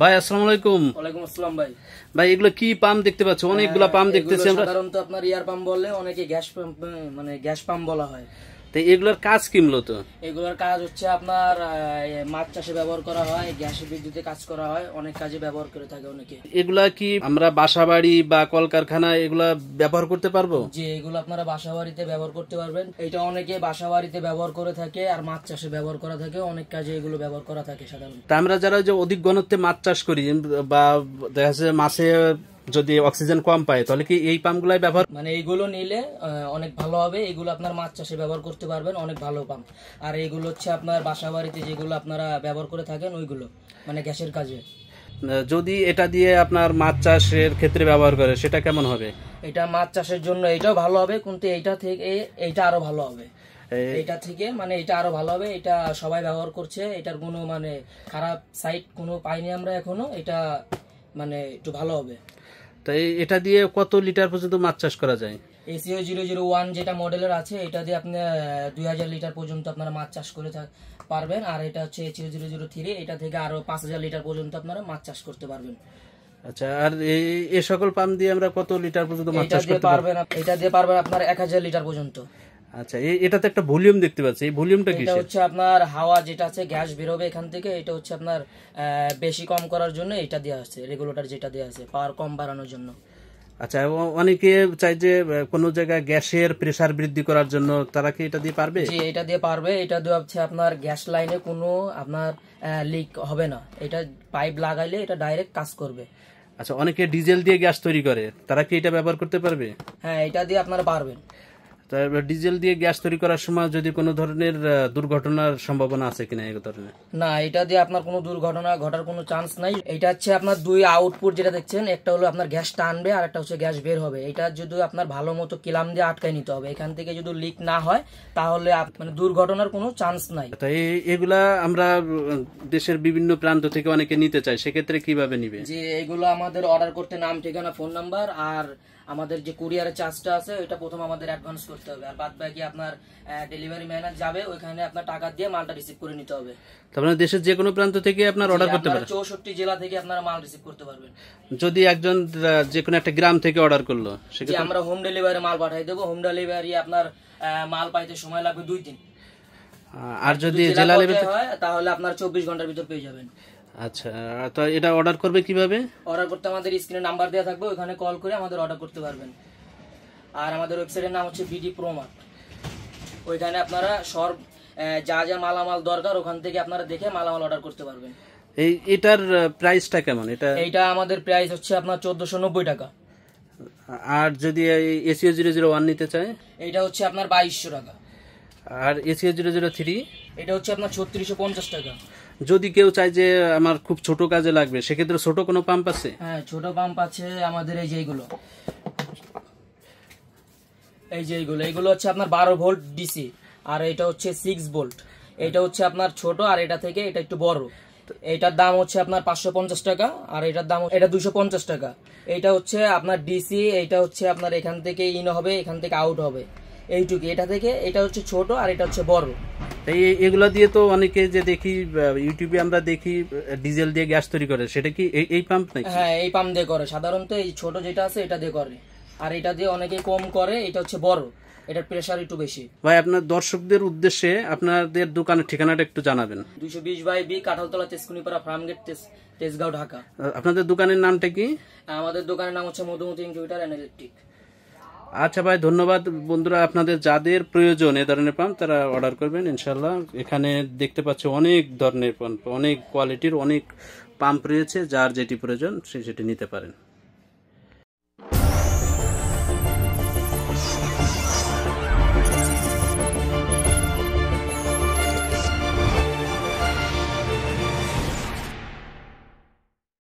ভাই আসসালামু আলাইকুম। ওয়ালাইকুম আসসালাম ভাই। ভাই এগুলো কি পাম্প দেখতে পাচ্ছ? অনেকগুলো পাম্প দেখতেছি আমরা। সাধারণত আপনার এয়ার পাম্প বলে, অনেকে গ্যাস পাম্প মানে গ্যাস পাম্প বলা হয়। তো এগুলোর কাজ কি মূলত? এগুলোর কাজ হচ্ছে আপনার মাছ চাষে ব্যবহার করা হয়, গ্যাস বিদ্যুতে কাজ করা হয়, অনেক কাজে ব্যবহার করে থাকে অনেকে। এগুলা কি আমরা বাসাবাড়ি বা কলকারখানা এগুলা ব্যবহার করতে পারবো? যে এগুলো আপনারা বাসা বাড়িতে ব্যবহার করতে পারবেন। এটা অনেকে বাসা বাড়িতে ব্যবহার করে থাকে, আর মাছ চাষে ব্যবহার করা থাকে, অনেক কাজে এগুলো ব্যবহার করা থাকে সাধারণত। তা আমরা যারা যে অধিক ঘনত্বে মাছ চাষ করি বা দেখা যাচ্ছে মাছে যদি অক্সিজেন কম পায়, তাহলে কি এই পাম্পগুলাই ব্যবহার? মানে এইগুলো নিলে অনেক ভালো হবে। এগুলো আপনার মাছ চাষে ব্যবহার করতে পারবেন, অনেক ভালো পাম্প। আর এইগুলো হচ্ছে আপনার বাসা বাড়িতে যেগুলো আপনারা ব্যবহার করে থাকেন ওইগুলো, মানে গ্যাসের কাজে। যদি এটা দিয়ে আপনার মাছ চাষের ক্ষেত্রে ব্যবহার করে সেটা কেমন হবে? এটা মাছ চাষের জন্য এটাও ভালো হবে, কিন্তু এইটা থেকে এইটা আরো ভালো হবে। এটা থেকে মানে এটা আরো ভালো হবে। এটা সবাই ব্যবহার করছে, এটার কোনো মানে খারাপ সাইড কোনো পাইনি আমরা এখনো। এটা মানে একটু ভালো হবে। তাই এটা দিয়ে কত লিটার পর্যন্ত মাছ চাষ করা যায়? এসিও 001 যেটা মডেলের আছে, এটা দিয়ে আপনি 2000 লিটার পর্যন্ত আপনারা মাছ চাষ করে পারবেন। আর এটা হচ্ছে এসিও 003, এটা থেকে আরো 5000 লিটার পর্যন্ত আপনারা মাছ চাষ করতে পারবেন। আচ্ছা, আর এই সকল পাম্প দিয়ে আমরা কত লিটার পর্যন্ত মাছ চাষ করতে পারবেন? এটা দিয়ে পারবেন আপনার 1000 লিটার পর্যন্ত। আচ্ছা, এটাতে একটা ভলিউম দেখতে পাচ্ছি, এই ভলিউমটা কি? এটা হচ্ছে আপনার হাওয়া যেটা আছে, গ্যাস বের হবে এখান থেকে। এটা হচ্ছে আপনার বেশি কম করার জন্য এটা দেওয়া আছে, রেগুলেটর যেটা দেওয়া আছে পাওয়ার কম বাড়ানোর জন্য। আচ্ছা, অনেকে চাই যে কোনো জায়গায় গ্যাসের প্রেসার বৃদ্ধি করার জন্য, তারা কি এটা দিয়ে পারবে? জি, এটা দিয়ে পারবে। এটা দিয়ে হচ্ছে আপনার গ্যাস লাইনে কোনো আপনার লিক হবে না। এটা পাইপ লাগাইলে এটা ডাইরেক্ট কাজ করবে। আচ্ছা, অনেকে ডিজেল দিয়ে গ্যাস তৈরি করে, তারা কি এটা ব্যবহার করতে পারবে? হ্যাঁ, এটা দিয়ে আপনারা পারবেন। তারপর ডিজেল দিয়ে গ্যাস তৈরি করার সময় যদি কোনো ধরনের দুর্ঘটনার সম্ভাবনা আছে কিনা এই ধরনের? না, এটা দিয়ে আপনার কোনো দুর্ঘটনা ঘটার কোনো চান্স নাই। এটা হচ্ছে আপনার দুই আউটপুট যেটা দেখছেন, একটা হলো আপনার গ্যাস টানবে আর একটা হচ্ছে গ্যাস বের হবে। এটা যদি আপনার ভালো মতো কিলাম দিয়ে আটকায় নিতে হবে। এখান থেকে যদি লিক না হয় তাহলে মানে দুর্ঘটনার কোনো চান্স নাই। তাই এগুলা আমরা দেশের বিভিন্ন প্রান্ত থেকে অনেকে নিতে চাই, সেক্ষেত্রে কিভাবে নিবে? যে এগুলো আমাদের অর্ডার করতে নাম, ঠিকানা, ফোন নাম্বার আর আমাদের যে কুরিয়ারের চার্জটা আছে ওইটা প্রথম আমাদের অ্যাডভান্স করতে হবে। আর বাদ বাকি আপনার ডেলিভারি ম্যান যাবে, ওইখানে আপনার টাকা দিয়ে মালটা রিসিভ করে নিতে হবে। তারপরে দেশের যে কোনো প্রান্ত থেকে আপনার অর্ডার করতে পারেন? 64 জেলা থেকে আপনারা মাল রিসিভ করতে পারবেন। যদি একজন যে কোনো একটা গ্রাম থেকে অর্ডার করলো, সেক্ষেত্রে আমরা হোম ডেলিভারি মাল পাঠিয়ে দেবো। হোম ডেলিভারি আপনার মাল পাইতে সময় লাগবে 2 দিন। আর যদি জেলা লেভেল হয় তাহলে আপনার 24 ঘন্টার ভিতর পেয়ে যাবেন। আচ্ছা, তো এটা অর্ডার করবে কিভাবে? অর্ডার করতে আমাদের স্ক্রিনে নাম্বার দেওয়া থাকবে, ওখানে কল করে আমাদের অর্ডার করতে পারবেন। আর আমাদের ওয়েবসাইটের নাম হচ্ছে বিডি প্রোমার্ট। ওইখানে আপনারা সব যা যা মালামাল দরকার ওখান থেকে আপনারা দেখে মালামাল অর্ডার করতে পারবেন। এটার প্রাইসটা কেমন? এইটা আমাদের প্রাইস হচ্ছে আপনার 1490 টাকা। আর যদি এসিও 001 নিতে চায়, এটা হচ্ছে আপনার 2200 টাকা। আর এসিও 003 এটা হচ্ছে আপনার 3650 টাকা। যদি কেউ চায় যে আমার খুব ছোট কাজে লাগবে, সেক্ষেত্রে ছোট কোনো পাম্প আছে? হ্যাঁ, ছোট পাম্প আছে আমাদের। এই যে এইগুলো হচ্ছে আপনার 12 ভোল্ট ডিসি। আর এটা হচ্ছে 6 ভোল্ট। এটা হচ্ছে আপনার ছোট, আর এটা থেকে এটা একটু বড়। এটার দাম হচ্ছে আপনার 550 টাকা, আর এটার দাম এটা 250 টাকা। এটা হচ্ছে আপনার ডিসি। এটা হচ্ছে আপনার এখান থেকে ইন হবে, এখান থেকে আউট হবে, এইটুকু। এটা থেকে এটা হচ্ছে ছোট, আর এটা হচ্ছে বড়। এগুলা দিয়ে তো অনেকে যে দেখি ইউটিউবে আমরা দেখি ডিজেল দিয়ে গ্যাস তৈরি করে, সেটা কি এই পাম্প নাকি? হ্যাঁ, এই পাম্প দিয়ে করে সাধারণত। এই ছোট যেটা আছে এটা দিয়ে করে, আর এটা দিয়ে অনেকে কম করে। এটা হচ্ছে বড়, এটার প্রেসার একটু বেশি। ভাই, আপনার দর্শকদের উদ্দেশ্যে আপনাদের দোকানের ঠিকানাটা একটু জানাবেন। 220/B কাঁঠালতলা, তেজকুনিপাড়া, ফার্মগেট, তেজগাঁও, ঢাকা। আপনাদের দোকানের নামটা কি? আমাদের দোকানের নাম হচ্ছে মধুমতি ইনকিউবেটর এন্ড ইলেকট্রিক। আচ্ছা ভাই, ধন্যবাদ। বন্ধুরা, আপনাদের যাদের প্রয়োজন এ ধরনের পাম্প, তারা অর্ডার করবেন ইনশাল্লাহ। এখানে দেখতে পাচ্ছি অনেক ধরনের পাম্প, অনেক কোয়ালিটির অনেক পাম্প রয়েছে। যার যেটি প্রয়োজন সেটি নিতে পারেন।